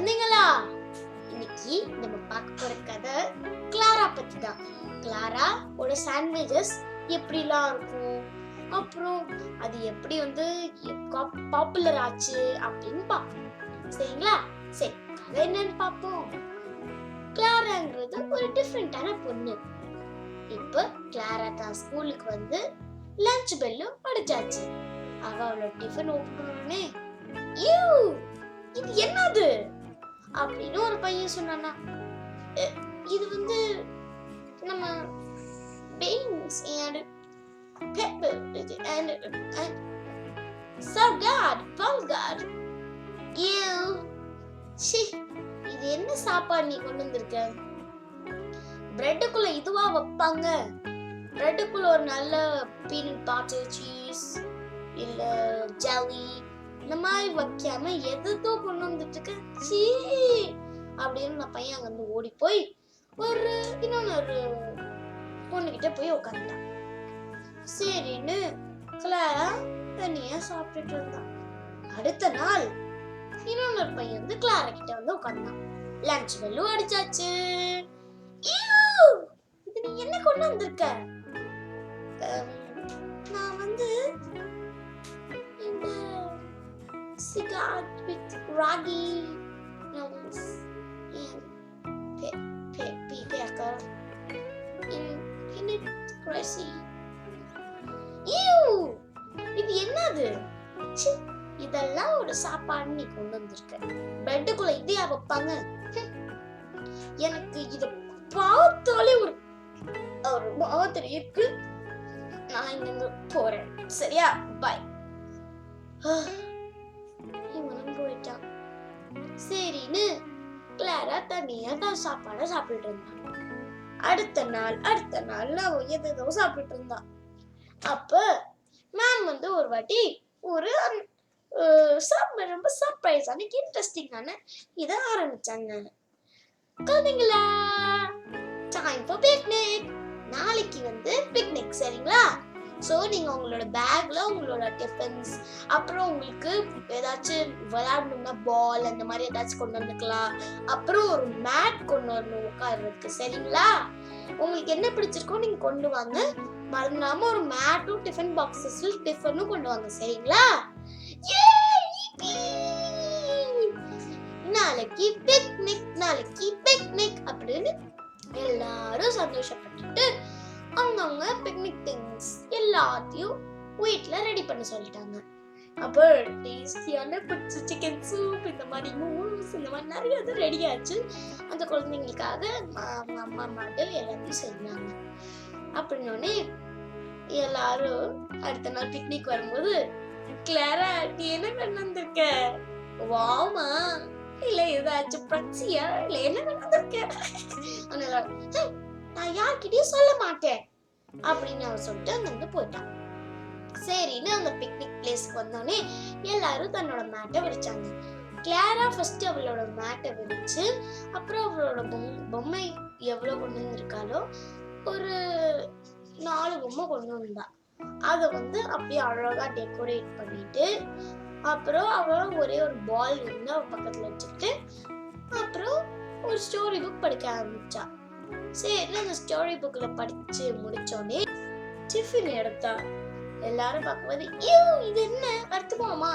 குழந்தைங்களா, இன்னைக்கு நம்ம பார்க்க போற கதை கிளாரா பத்தி தான். கிளாரா ஒரு சாண்ட்விச்சஸ் எப்படிலாம் இருக்கும், அப்புறம் அது எப்படி பாப்புலர் ஆச்சு அப்படின்னு பார்ப்போம். சரிங்களா? சரி, கதை என்னன்னு பார்ப்போம். கிளாராங்கிறது ஒரு டிஃப்ரெண்டான பொண்ணு. இப்ப கிளாரா தான் ஸ்கூலுக்கு லஞ்ச் பெல்லும் அடிச்சாச்சு. அவளோட டிஃபன் ஓபன் பண்ணனே, இது என்னது அப்படின்னு ஒரு பையன் சொன்னானா. இது நம்ம beans and pepper and salad, vulgar. இது என்ன சாப்பாடு நீ கொண்டு வந்திருக்க? பிரெட்டுக்குள்ள இதுவா வைப்பாங்க? பிரெட்டுக்குள்ள ஒரு நல்ல பீனட் பட்டர் சீஸ் இல்ல ஜெல்லி இந்த மாதிரி வைக்காம எதோ கொண்டு வந்துட்டு சீ அப்படின்னு நான் பையன் அங்க ஓடி போய் இன்னொன்னு பொண்ணுகிட்ட போய் உட்காந்துட்டான். சரின்னு கிளாரா தனியா சாப்பிட்டுட்டு இருந்தான். அடுத்த நாள் இன்னொன்னு பையன் கிளாரா கிட்ட உட்காந்தான். லஞ்ச் பெல்லும் அடிச்சாச்சு. இது நீ என்ன கொண்டு வந்திருக்க? நான் இந்த cigarette with ragi noodles and pepper in it crazy. இது என்னது? இதெல்லாம் ஒரு சாப்பாடு நீ கொண்டு வந்திருக்க. பிரெட்டுக்குள்ள இதையா வைப்பாங்க? எனக்கு இத பார்த்தாலே ஒரு மாதிரி இருக்கு. நான் இங்க போறேன். சரியா? பை. இவனும் போயிட்டான். சரின்னு கிளாரா தனியா தான் சாப்பாட சாப்பிட்டு இருந்தான். அடுத்த நாள் அவன் எதோ சாப்பிட்டு இருந்தான். அப்ப மேம் ஒரு வாட்டி ஒரு ரொம்ப சர்ப்ரைஸான இன்ட்ரெஸ்டிங்கான இதை ஆரம்பிச்சாங்க. குழந்தைங்களா, டைம் ஃபார் பிக்னிக். நாளைக்கு பிக்னிக். சரிங்களா? சோ நீங்க உங்களோட பேக்ல உங்களோட டிஃபன்ஸ், அப்புறம் உங்களுக்கு ஏதாச்சும் விளையாடணும்னா பால் அந்த மாதிரி ஏதாச்சும் கொண்டு வந்துக்கலாம். அப்புறம் ஒரு மேட் கொண்டு வரணும் உட்கார்றதுக்கு. சரிங்களா? உங்களுக்கு என்ன பிடிச்சிருக்கோ நீங்க கொண்டு வாங்க. மறந்துடாம ஒரு மேட்டும் டிஃபன் பாக்ஸஸ்ல டிஃபனும் கொண்டு வாங்க. சரிங்களா? நாளைக்கு பிக்னிக் அப்படின்னு எல்லாரும் சந்தோஷப்பட்டுட்டு அவங்க பிக்னிக் திங்ஸ் எல்லாத்தையும் வீட்ல ரெடி பண்ண சொல்லிட்டாங்க. அப்போ டேஸ்டியான சிக்கன் சூப் இந்த மாதிரி நூடுல்ஸ் இந்த மாதிரி நிறைய இது ரெடி ஆச்சு. அந்த குழந்தைங்களுக்காக அவங்க அம்மா மாட்டு எல்லாத்தையும் செஞ்சாங்க. அப்படின்னோடனே எல்லாரும் அடுத்த நாள் பிக்னிக் வரும்போது, கிளாரா நீ என்ன கொண்டு வந்திருக்க? வாமா, இல்ல ஏதாச்சும் பிரச்சியா, இல்ல என்ன கொண்டு வந்திருக்க? நான் யார்கிட்டயும் சொல்ல மாட்டேன் அப்படின்னு அவன் சொல்லிட்டு அங்கிருந்து போயிட்டான். சரின்னு அந்த பிக்னிக் பிளேஸ்க்கு வந்தோடனே எல்லாரும் தன்னோட மேட்டை விரிச்சாங்க. கிளாரா ஃபர்ஸ்ட் அவளோட மேட்டை விரிச்சு, அப்புறம் அவளோட பொம்மை எவ்வளவு கொண்டு வந்திருக்காளோ ஒரு 4 பொம்மை கொண்டு வந்தா. அதை அப்படியே அழகா டெக்கரேட் பண்ணிட்டு, அப்புறம் அவ ஒரே ஒரு பால் அவ பக்கத்துல வச்சுட்டு, அப்புறம் ஒரு ஸ்டோரி புக் படிக்க ஆரம்பிச்சா. சரி, அந்த ஸ்டோரி புக்ல படிச்சு முடிச்சோடனே டிஃபன் எடுத்தா. எல்லாரும் பார்க்கும்போது, இது என்ன அர்த்தமாமா?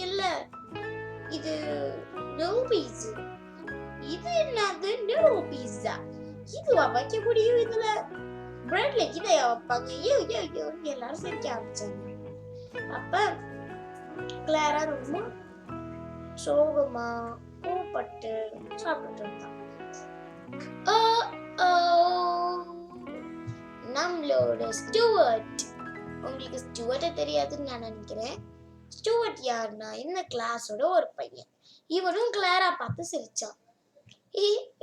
இல்ல, இது நோ பீஸ். இது என்னது? நோ பீஸா? இதுவா வைக்க முடியும்? இதுல பிரெட்ல இதையா வைப்பாங்க? எல்லாரும் சிரிக்க ஆரம்பிச்சாங்க. அப்ப கிளாரா ரொம்ப சோகமா கோபப்பட்டு சாப்பிட்டு இருந்தான். நம்மளோட ஸ்டூவர்ட், உங்களுக்கு ஸ்டூவர்ட்ட தெரியாதுன்னு நான் நினைக்கிறேன். ஸ்டூவர்ட் யாருன்னா இந்த கிளாஸோட ஒரு பையன். இவனும் கிளாரா பார்த்து சிரிச்சான்.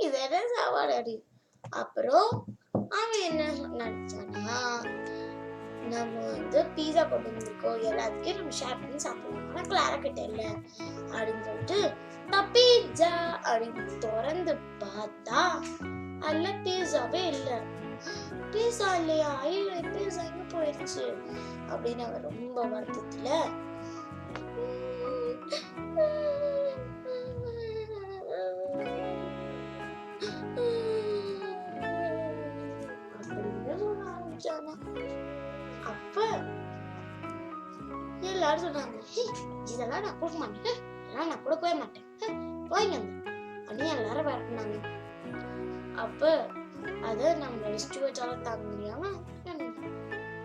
இது என்ன சாப்பாடு? அப்புறம் அவன் என்ன நினைச்சானா, நம்ம பீஸா கொண்டு வந்திருக்கோம், எல்லாத்துக்கும் நம்ம ஷேர் பண்ணி சாப்பிடலாம். ஆனா கிளாரா கிட்ட இல்ல அப்படின்னு சொல்லிட்டு பீஸா அப்படின்னு திறந்து பார்த்தா அதுல பீஸாவே இல்ல. பீஸா இல்லையா? பீஸா எங்க போயிடுச்சு அப்படின்னு அவன் ரொம்ப வருத்தத்துல எல்லாரும் சொன்னாங்க, இதெல்லாம் நான் கொடுக்க மாட்டேன், இதெல்லாம் நான் கொடுக்கவே மாட்டேன், போய்ங்க அப்படின்னு எல்லாரும் விரட்டினாங்க. அப்ப அத நம்மளோட ஸ்டூவர்ட்டால தாங்க முடியாம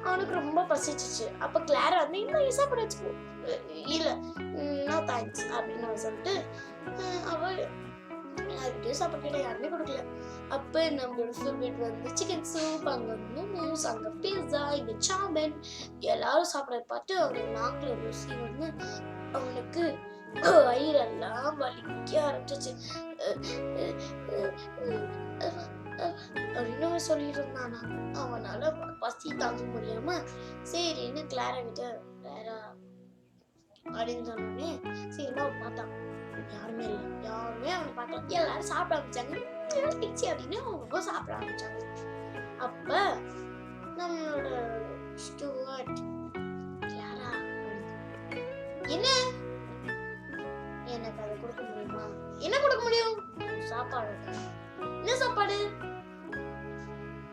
அவனுக்கு ரொம்ப பசிச்சிச்சு. அப்ப கிளாரா வந்து இந்த சாப்பாடு வச்சுக்கோ, இல்ல நோ தேங்க்ஸ் அப்படின்னு சொல்லிட்டு அவ யார்கிட்டயும் சாப்பாடு யாருமே கொடுக்கல. அப்ப நம்மளோட ஃபேவரட் வந்து சிக்கன் சூப், அங்க மோமோஸ், அங்க பீஸா, இங்க சாமன் எல்லாரும் சாப்பிட பார்த்து அவனுக்கு நாக்குல ருசி வந்து அவனுக்கு வயிறெல்லாம் வலிக்க ஆரம்பிச்சிச்சு. அப்படின்னு சொல்லிட்டு இருந்தானா. அவனால பசி தாங்க முடியாம சரின்னு கிளாரா கிட்ட கிளாரா அப்படின்னு சொன்னோடனே சீக்கிரமா அவன் பார்த்தான். யாருமே இல்லை, யாருமே அவனை பார்க்கல. எல்லாரும் சாப்பிட ஆரம்பிச்சாங்க. அப்படின்னு அவங்க சாப்பிட ஆரம்பிச்சாங்க. அப்ப நம்மளோட ஸ்டூவர்ட் கிளாரா என்ன எனக்கு அதை கொடுக்க முடியுமா? என்ன கொடுக்க முடியும்? சாப்பாடு. என்ன சாப்பாடு?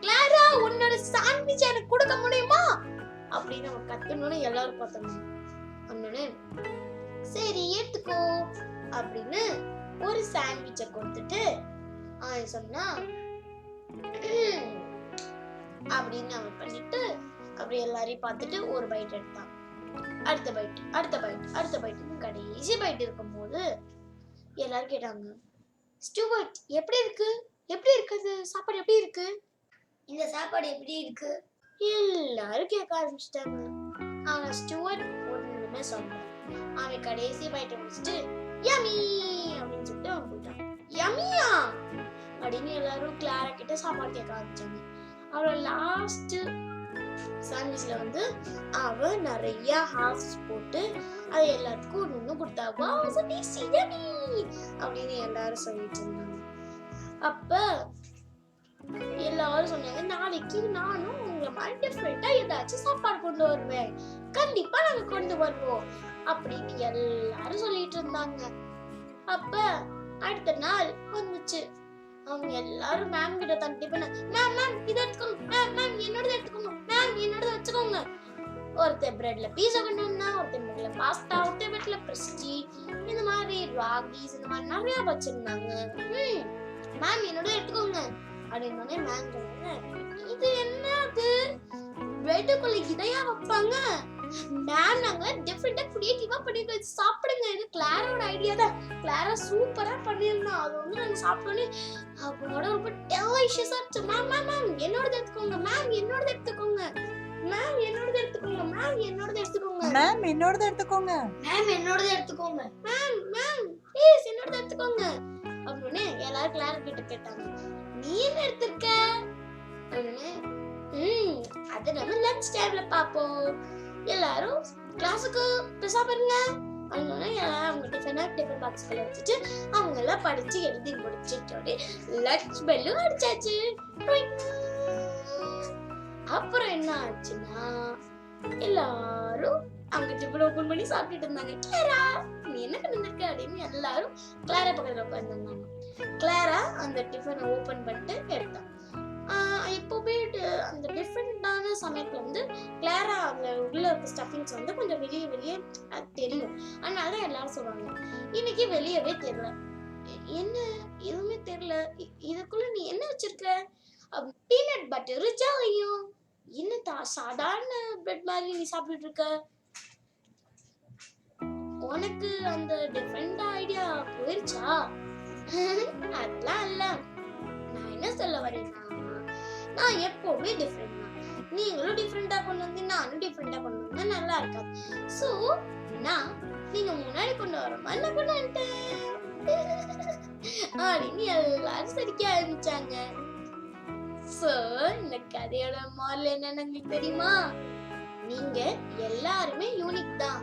கிளாரா உன்னோட சாண்ட்விச் எனக்கு கொடுக்க முடியுமா அப்படின்னு அவன் கத்தணும்னு எல்லாரும் பார்த்தாங்க. அண்ணனே சரி எடுத்துக்கோ அப்படின்னு ஒரு சாண்ட்விச்சை கொடுத்துட்டு அவன் சொன்னா அப்படின்னு அவன் பண்ணிட்டு அப்படி எல்லாரையும் பார்த்துட்டு ஒரு பைட் எடுத்தான். அடுத்த பைட், அடுத்த பைட், அடுத்த பைட், கடைசி பைட் இருக்கும்போது எல்லாரும் கேட்டாங்க, ஸ்டூவர்ட் எப்படி இருக்கு? எப்படி இருக்குது சாப்பாடு? எப்படி இருக்கு இந்த சாப்பாடு? எப்படி இருக்கு எல்லாரும் கேட்க ஆரம்பிச்சிட்டாங்க. ஆனா ஸ்டூவர்ட் ஒண்ணுமே சொல்லல. அவன் கடைசி பைட்டை முடிச்சுட்டு யம்மி அப்படின்னு சொல்லிட்டு அவன் போயிட்டான். யம்மியா அப்படின்னு எல்லாரும் கிளாரா கிட்ட சாப்பாடு கேட்க ஆரம்பிச்சாங்க. அவளோட லாஸ்ட் சாண்ட்விச்ல வந்து அவ நிறைய ஹாஃப்ஸ் போட்டு அது எல்லாத்துக்கும் ஒண்ணு ஒண்ணு கொடுத்தா. வாவ் சோ டேஸ்டி யம்மி அப்படின்னு எல்லாரும் சொல்லிட்டு இருந்தாங்க. அப்ப எல்லாரும் சொன்னாங்க, நாளைக்கு நானும் உங்களை மாதிரி டிஃப்ரெண்டா ஏதாச்சும் சாப்பாடு கொண்டு வருவேன், கண்டிப்பா நாங்க கொண்டு வருவோம் அப்படின்னு எல்லாரும் சொல்லிட்டு இருந்தாங்க. அப்ப அடுத்த நாள் வந்துச்சு. அவங்க எல்லாரும் மேம் கிட்ட தட்டி பண்ண, மேம் மேம் இதை எடுத்துக்கோங்க, மேம் மேம் என்னோடது எடுத்துக்கோங்க, மேம் என்னோடது வச்சுக்கோங்க. ஒருத்தர் பிரெட்ல பீஸா கொண்டு வந்தா, ஒருத்தர் பிரெட்ல பாஸ்தா, ஒருத்தர் பிரெட்ல பிரிஸ்டி, இந்த மாதிரி ராகிஸ், இந்த மாதிரி நிறைய வச்சிருந்தாங்க. மேம் என்னோட எடுத்துக்கோங்க அப்படின்னு மேம் சொன்னாங்க, இது என்னது பிரெட்டுக்குள்ள இதையா வைப்பாங்க? மேம் நாங்க டிஃபரெண்டா கிரியேட்டிவா பண்ணிருக்கோம், சாப்பிடுங்க, இது கிளாரோட ஐடியா தான், கிளாரா சூப்பரா பண்ணிருந்தோம், அது வந்து நாங்க சாப்பிட்டோன்னே அவங்களோட ரொம்ப டெலிஷியஸா இருந்துச்சு. மேம் மேம் மேம் என்னோடது எடுத்துக்கோங்க, மேம் என்னோடது எடுத்துக்கோங்க, மேம் என்னோடது எடுத்துக்கோங்க, மேம் என்னோடது எடுத்துக்கோங்க, மேம் என்னோடது எடுத்துக்கோங்க, மேம் என்னோடது எடுத்துக்கோங்க, மேம் மேம் ப்ளீஸ் என்னோடது எடுத்துக்கோங்க அப்படின்னு எல்லாரும் கிளாரா கிட்ட கேட்டாங்க. நீ என்ன எடுத்திருக்க அப்படின்னு. அது நம்ம லஞ்ச் டைம்ல பாப்போம், எல்லாரும் கிளாஸுக்கு பெருசா பாருங்க அப்படின்னு எல்லாரும் அவங்க டிஃபன் பாக்ஸ்ல வச்சுட்டு அவங்க எல்லாம் படிச்சு எழுதி முடிச்சுட்டு லஞ்ச் பெல்லும் அடிச்சாச்சு. அப்புறம் என்ன ஆச்சுன்னா எல்லாரும் அவங்க டிஃபன் ஓபன் பண்ணி சாப்பிட்டுட்டு இருந்தாங்க. கிளாரா நீ என்ன பண்ணிருக்க அப்படின்னு எல்லாரும் கிளாரா பக்கத்துல உட்கார்ந்தாங்க. கிளாரா அந்த டிஃபனை ஓபன் பண்ணிட்டு எடுத்தான். எப்பவுமே அந்த டிஃப்ரெண்டான சமயத்துல வந்து கிளாரா அந்த உள்ள இருக்க ஸ்டஃபிங்ஸ் வந்து கொஞ்சம் வெளியே வெளியே தெரியும். அதனால எல்லாரும் சொல்றாங்க, இன்னைக்கு வெளியவே தெரியல, என்ன எதுவுமே தெரியல, இதுக்குள்ள நீ என்ன வச்சிருக்க? பீனட் பட்டர் ஜாலியும் என்ன சாதாரண பிரெட் மாதிரி நீ சாப்பிட்டு இருக்க, உனக்கு அந்த டிஃப்ரெண்ட் ஐடியா போயிருச்சா? அதெல்லாம் இல்ல, நான் என்ன சொல்ல வரேன்னா, நான் எப்பவுமே டிஃப்ரெண்ட் தான், நீங்களும் டிஃப்ரெண்டா கொண்டு வந்து நானும் டிஃப்ரெண்டா கொண்டு வந்தா நல்லா இருக்காது. சோ நான் நீங்க முன்னாடி கொண்டு வர மாதிரி நான் கொண்டு வந்துட்டேன் அப்படின்னு எல்லாரும் சிரிக்க ஆரம்பிச்சாங்க. சோ இந்த கதையோட மாரல் என்னன்னு உங்களுக்கு தெரியுமா? நீங்க எல்லாருமே யூனிக் தான்.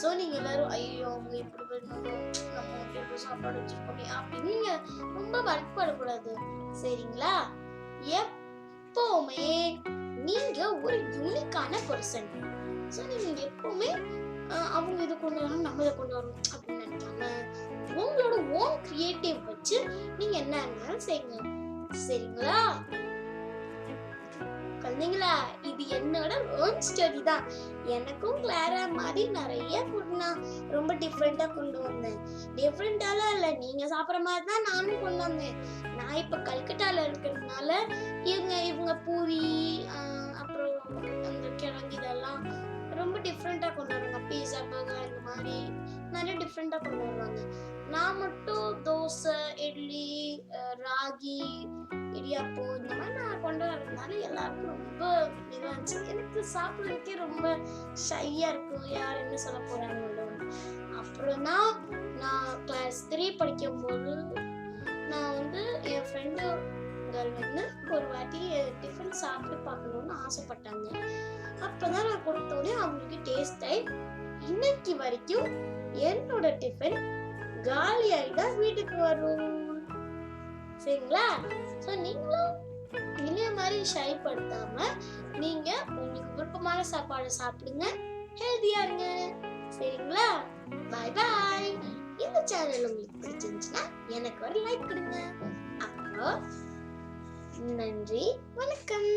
சோ நீங்க எல்லாரும் ஐயோ அவங்க இப்படி பண்ணணும், நம்ம எப்படி சாப்பாடு வச்சிருக்கோமே அப்படின்னு நீங்க ரொம்ப வருத்தப்படக்கூடாது, சரிங்களா? எப்பவுமே நீங்க ஒரு யூனிக்கான பர்சன். சோ நீங்க எப்பவுமே அவங்க இதை கொண்டு வரணும் நம்ம இதை கொண்டு வரணும் அப்படின்னு நினைக்காம உங்களோட ஓன் கிரியேட்டிவ் வச்சு நீங்க என்ன செய்யுங்க, சரிங்களா? குழந்தைங்களா, இது என்னோட ஓன் ஸ்டோரி தான். எனக்கும் கிளாரா மாதிரி நிறைய ஃபுட் நான் ரொம்ப டிஃப்ரெண்டா கொண்டு வந்தேன். டிஃப்ரெண்டாலாம் இல்ல, நீங்க சாப்பிட்ற மாதிரி தான் நானும் கொண்டு வந்தேன். நான் இப்ப கல்கட்டால இருக்கிறதுனால இவங்க பூரி அப்புறம் அந்த கிழங்கு இதெல்லாம் ரொம்ப டிஃப்ரெண்டா கொண்டு வருவாங்க. பீஸா, பர்கர் இந்த மாதிரி நிறைய டிஃப்ரெண்டா கொண்டு வருவாங்க. நான் மட்டும் தோசை, இட்லி, ராகி, இடியாப்பம் இந்த மாதிரி நான் கொண்டு வரதுனால எல்லாருக்கும் ரொம்ப இதாக இருந்துச்சு. எனக்கு சாப்பிட்றதுக்கே ரொம்ப ஷையா இருக்கும், யார் என்ன சொல்ல போறாங்க. அப்புறம் நான் கிளாஸ் 3 படிக்கும்போது நான் வந்து என் ஃப்ரெண்டுகள் வந்து ஒரு வாட்டி டிஃபன் சாப்பிட்டு பார்க்கணும்னு ஆசைப்பட்டாங்க. அப்பதான் நான் கொடுத்தோடனே அவங்களுக்கு டேஸ்ட் ஆகி இன்னைக்கு வரைக்கும் என்னோட டிஃபன் காலி ஆகிதான் வீட்டுக்கு வரும். சரிங்களா? ஸோ நீங்களும் இதே மாதிரி ஷை படுத்தாம நீங்க உங்களுக்கு விருப்பமான சாப்பாடு சாப்பிடுங்க, ஹெல்தியா இருங்க. சரிங்களா? பாய் பாய். இந்த சேனல் உங்களுக்கு பிடிச்சிருந்துச்சுன்னா எனக்கு ஒரு லைக் கொடுங்க. அப்போ நன்றி, வணக்கம்.